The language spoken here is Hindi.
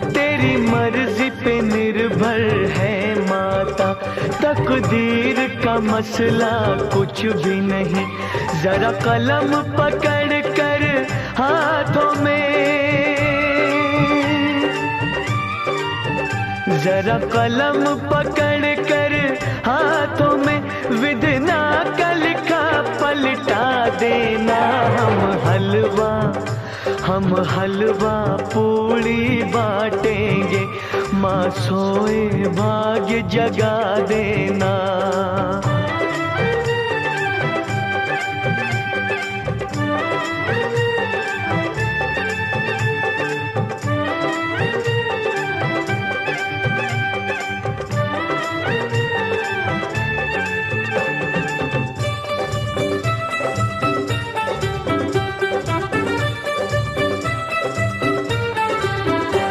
तेरी मर्जी पे निर्भर है माता, तकदीर का मसला कुछ भी नहीं। जरा कलम पकड़ कर हाथों में, जरा कलम पकड़ कर हाथों में, विधना का लिखा पलटा देना। हम हलवा पूड़ी बाटेंगे, माँ सोए भाग्य जगा देना।